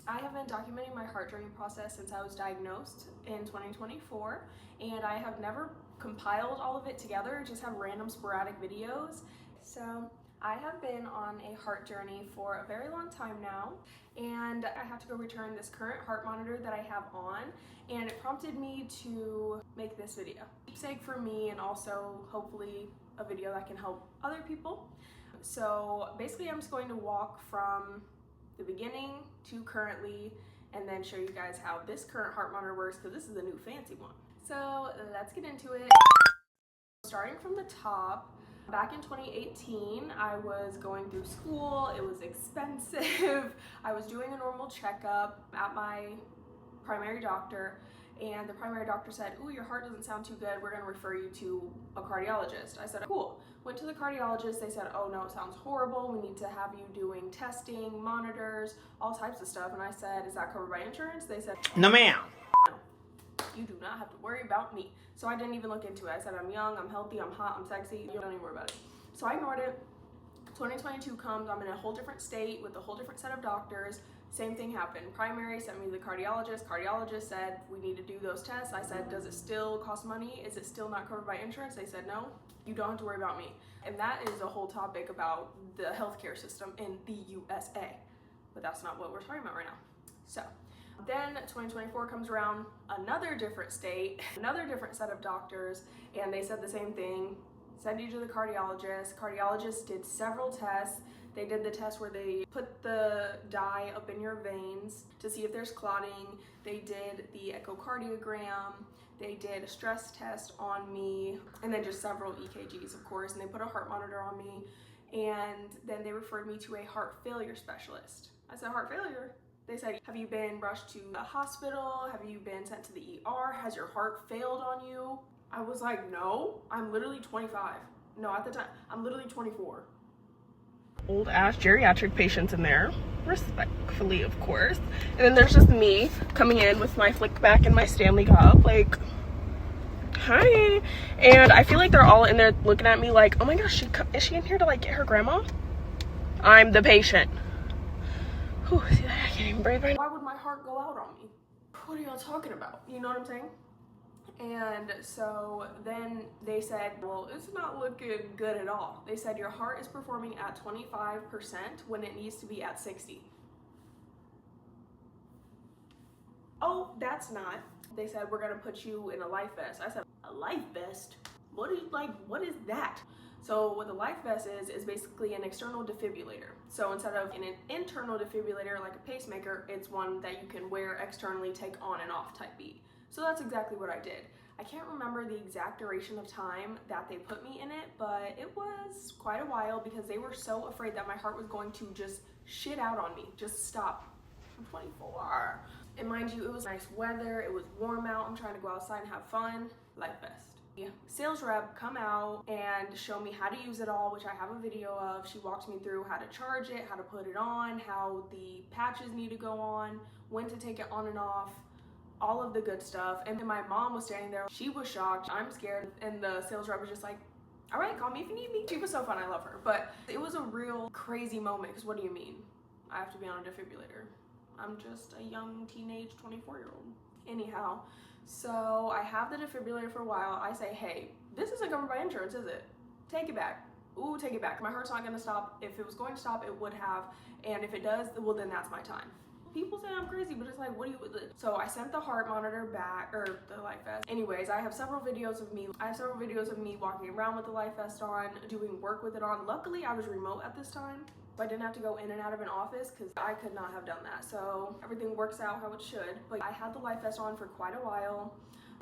I have been documenting my heart journey process since I was diagnosed in 2024, and I have never compiled all of it together, just have random sporadic videos. So I have been on a heart journey for a very long time now, and I have to go return this current heart monitor that I have on, and it prompted me to make this video. Keepsake for me, and also hopefully a video that can help other people. So basically I'm just going to walk from the beginning to currently, and then show you guys how this current heart monitor works, because this is a new fancy one. So let's get into it. Starting from the top, back in 2018, I was going through school. It was expensive. I was doing a normal checkup at my primary doctor, and the primary doctor said, "Ooh, your heart doesn't sound too good. We're gonna refer you to a cardiologist." I said, "Cool." Went to the cardiologist. They said, "Oh no, it sounds horrible. We need to have you doing testing, monitors, all types of stuff." And I said, "Is that covered by insurance?" They said, "No, ma'am. You do not have to worry about me." So I didn't even look into it. I said, "I'm young, I'm healthy, I'm hot, I'm sexy. You don't even worry about it." So I ignored it. 2022 comes, I'm in a whole different state with a whole different set of doctors. Same thing happened. Primary sent me to the cardiologist. Cardiologist said, "We need to do those tests." I said, "Does it still cost money? Is it still not covered by insurance?" They said, "No, you don't have to worry about me." And that is a whole topic about the healthcare system in the USA. But that's not what we're talking about right now. So then 2024 comes around, another different state, another different set of doctors, and they said the same thing. Send you to the cardiologist. Cardiologist did several tests. They did the test where they put the dye up in your veins to see if there's clotting. They did the echocardiogram. They did a stress test on me, and then just several EKGs, of course, and they put a heart monitor on me, and then they referred me to a heart failure specialist. I said, "Heart failure?" They said, "Have you been rushed to the hospital? Have you been sent to the ER? Has your heart failed on you?" I was like, "No, I'm literally 25. No, at the time, I'm literally 24. Old ass geriatric patients in there, respectfully, of course. And then there's just me coming in with my flick back and my Stanley cup, like, "Hi." And I feel like they're all in there looking at me like, "Oh my gosh, is she in here to like get her grandma?" I'm the patient. Whew, see, I can't even breathe right now. Why would my heart go out on me? What are y'all talking about? You know what I'm saying? And so then they said, "Well, it's not looking good at all." They said, "Your heart is performing at 25% when it needs to be at 60. "Oh, that's not." They said, "We're gonna put you in a life vest." I said, "A life vest? What is that?" So what the life vest is basically an external defibrillator. So instead of an internal defibrillator like a pacemaker, it's one that you can wear externally, take on and off type beat. So that's exactly what I did. I can't remember the exact duration of time that they put me in it, but it was quite a while because they were so afraid that my heart was going to just shit out on me, just stop. I'm 24. And mind you, it was nice weather, it was warm out, I'm trying to go outside and have fun. Life vest. Sales rep come out and show me how to use it all, which I have a video of. She walks me through how to charge it, how to put it on, how the patches need to go on, when to take it on and off, all of the good stuff. And then my mom was standing there. She was shocked. I'm scared. And the sales rep was just like, "All right, call me if you need me." She was so fun. I love her. But it was a real crazy moment, because what do you mean I have to be on a defibrillator? I'm just a young teenage 24-year-old. Anyhow, so I have the defibrillator for a while. I say, "Hey, this isn't covered by insurance, is it? Take it back." Ooh, take it back. My heart's not gonna stop. If it was going to stop, it would have. And if it does, well, then that's my time. People say I'm crazy, but it's like, what do you... So I sent the heart monitor back, or the life vest. Anyways, I have several videos of me walking around with the life vest on, doing work with it on. Luckily, I was remote at this time, so I didn't have to go in and out of an office, because I could not have done that. So everything works out how it should. But I had the life vest on for quite a while.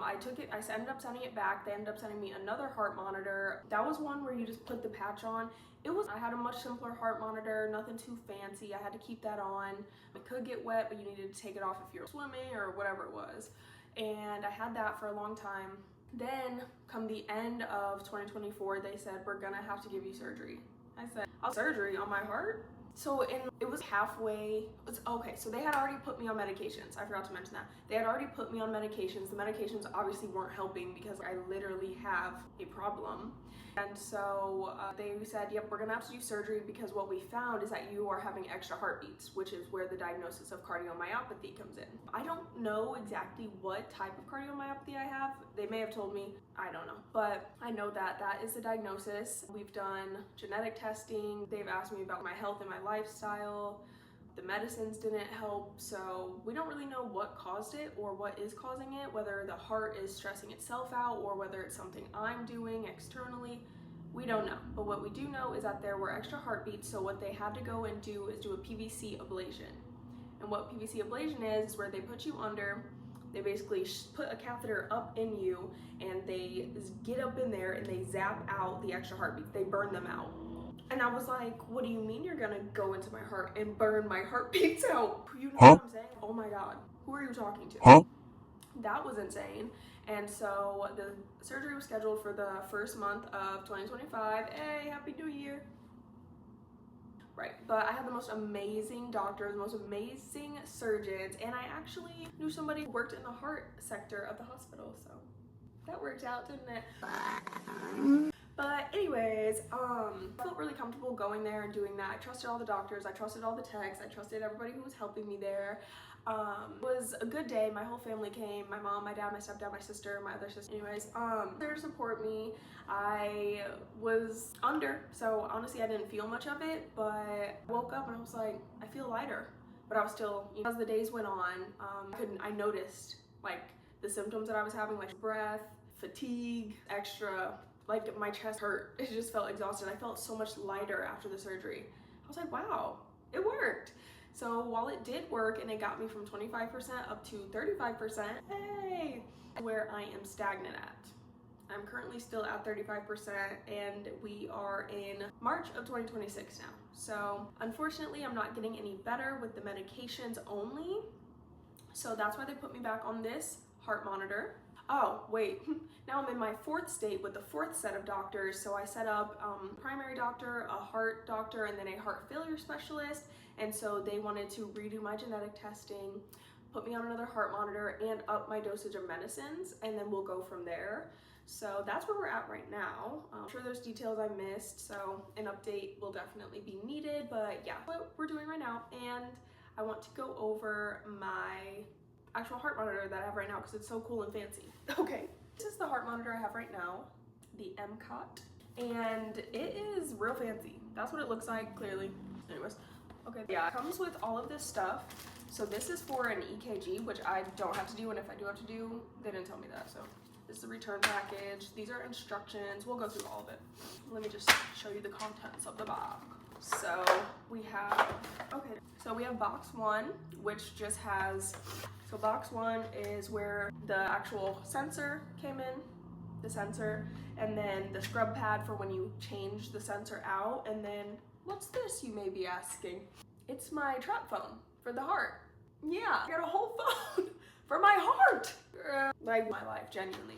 I took it, I ended up sending it back. They ended up sending me another heart monitor. That was one where you just put the patch on. I had a much simpler heart monitor, nothing too fancy. I had to keep that on. It could get wet, but you needed to take it off if you're swimming or whatever it was. And I had that for a long time. Then come the end of 2024, they said, "We're gonna have to give you surgery." I said, "Oh, surgery on my heart?" So in It was halfway. Okay, so they had already put me on medications. I forgot to mention that. They had already put me on medications. The medications obviously weren't helping because I literally have a problem. And so they said, yep, we're gonna have to do surgery because what we found is that you are having extra heartbeats, which is where the diagnosis of cardiomyopathy comes in. I don't know exactly what type of cardiomyopathy I have. They may have told me, I don't know. But I know that that is the diagnosis. We've done genetic testing. They've asked me about my health and my lifestyle. The medicines didn't help, so we don't really know what caused it or what is causing it, whether the heart is stressing itself out or whether it's something I'm doing externally. We don't know, but what we do know is that there were extra heartbeats, so what they had to go and do is do a PVC ablation. And what PVC ablation is where they put you under, they basically put a catheter up in you and they get up in there and they zap out the extra heartbeats. They burn them out. And I was like, what do you mean you're gonna go into my heart and burn my heartbeats out? You know what I'm saying? Oh my God, who are you talking to? That was insane. And so the surgery was scheduled for the first month of 2025. Hey, Happy New Year. Right, but I had the most amazing doctors, most amazing surgeons, and I actually knew somebody who worked in the heart sector of the hospital, so that worked out, didn't it? But anyways, I felt really comfortable going there and doing that. I trusted all the doctors, I trusted all the techs, I trusted everybody who was helping me there. It was a good day. My whole family came, my mom, my dad, my stepdad, my sister, my other sister. Anyways, there to support me. I was under, so honestly I didn't feel much of it, but I woke up and I was like, I feel lighter. But I was still, as the days went on, I noticed like the symptoms that I was having, like breath, fatigue, extra, like my chest hurt. It just felt exhausted. I felt so much lighter after the surgery. I was like, wow, it worked. So while it did work and it got me from 25% up to 35%, hey, where I am stagnant at. I'm currently still at 35% and we are in March of 2026 now. So unfortunately, I'm not getting any better with the medications only. So that's why they put me back on this heart monitor. Oh, wait, now I'm in my fourth state with the fourth set of doctors. So I set up a primary doctor, a heart doctor, and then a heart failure specialist. And so they wanted to redo my genetic testing, put me on another heart monitor, and up my dosage of medicines, and then we'll go from there. So that's where we're at right now. I'm sure there's details I missed, so an update will definitely be needed, but yeah, what we're doing right now. And I want to go over my actual heart monitor that I have right now because it's so cool and fancy. Okay, this is the heart monitor I have right now, the MCOT, and it is real fancy. That's what it looks like, clearly. Anyways, okay, yeah, it comes with all of this stuff. So this is for an EKG, which I don't have to do, and if I do have to do, they didn't tell me that, so. This is the return package. These are instructions. We'll go through all of it. Let me just show you the contents of the box. So we have, okay, so we have box one, which just has, so box one is where the actual sensor came in, the sensor, and then the scrub pad for when you change the sensor out, and then what's this, you may be asking? It's my trap phone for the heart. Yeah, I got a whole phone for my heart. Like my life, genuinely.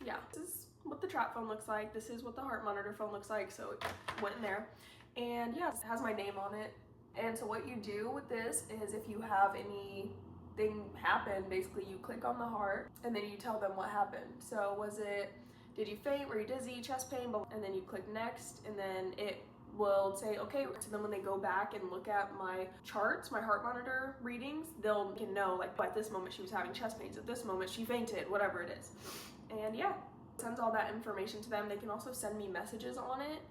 Yeah, this is what the trap phone looks like. This is what the heart monitor phone looks like. So it went in there. And yeah, it has my name on it. And so what you do with this is if you have anything happen, basically you click on the heart and then you tell them what happened. So did you faint, were you dizzy, chest pain, and then you click next, and then it will say, okay, so then when they go back and look at my charts, my heart monitor readings, they'll know, like, at this moment she was having chest pains, at this moment she fainted, whatever it is. And yeah, it sends all that information to them. They can also send me messages on it.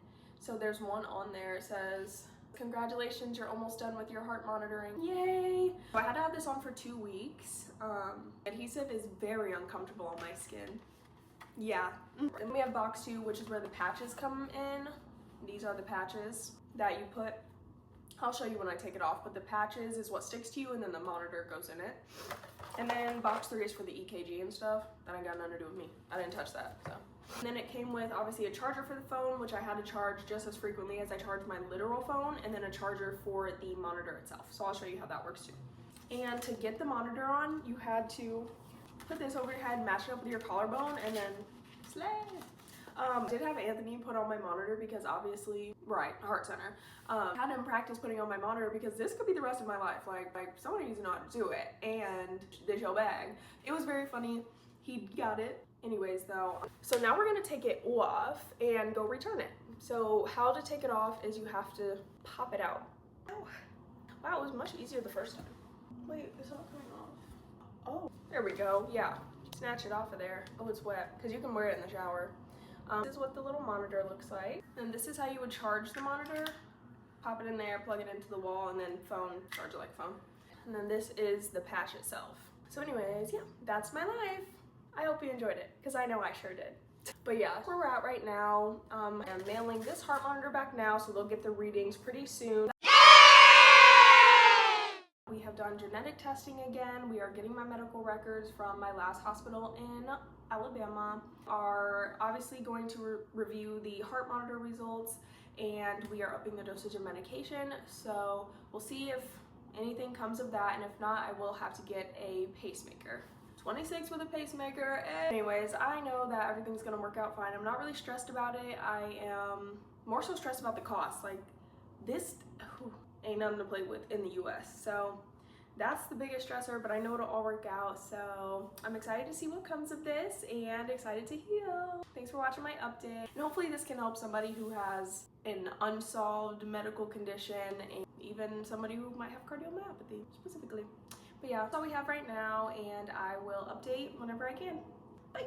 So there's one on there, it says, congratulations, you're almost done with your heart monitoring. Yay! So I had to have this on for 2 weeks. Adhesive is very uncomfortable on my skin. Yeah. Then we have box two, which is where the patches come in. These are the patches that you put. I'll show you when I take it off, but the patches is what sticks to you and then the monitor goes in it. And then box three is for the EKG and stuff. That ain't got nothing to do with me. I didn't touch that, so. And then it came with obviously a charger for the phone, which I had to charge just as frequently as I charge my literal phone, and then a charger for the monitor itself. So I'll show you how that works too. And to get the monitor on, you had to put this over your head, match it up with your collarbone, and then slay. I did have Anthony put on my monitor because obviously, right, heart center. Had him practice putting on my monitor because this could be the rest of my life. Like someone needs to know how to do it, and this your bag. It was very funny. He got it. Anyways, though, so now we're gonna take it off and go return it. So how to take it off is you have to pop it out. Oh, wow, it was much easier the first time. Wait, it's not coming off. Oh, there we go. Yeah, snatch it off of there. Oh, it's wet because you can wear it in the shower. This is what the little monitor looks like, and this is how you would charge the monitor. Pop it in there, plug it into the wall, and then charge it like a phone. And then this is the patch itself. So anyways, yeah, that's my life. I hope you enjoyed it, because I know I sure did. But yeah, that's where we're at right now. I'm mailing this heart monitor back now, so they'll get the readings pretty soon. We have done genetic testing again. We are getting my medical records from my last hospital in Alabama. Are obviously going to review the heart monitor results, and we are upping the dosage of medication. So we'll see if anything comes of that, and if not, I will have to get a pacemaker. 26 with a pacemaker. Anyways, I know that everything's gonna work out fine. I'm not really stressed about it. I am more so stressed about the cost. Like this ain't nothing to play with in the US. So that's the biggest stressor, but I know it'll all work out. So I'm excited to see what comes of this and excited to heal. Thanks for watching my update. And hopefully this can help somebody who has an unsolved medical condition, and even somebody who might have cardiomyopathy specifically. But yeah, that's all we have right now, and I will update whenever I can. Bye.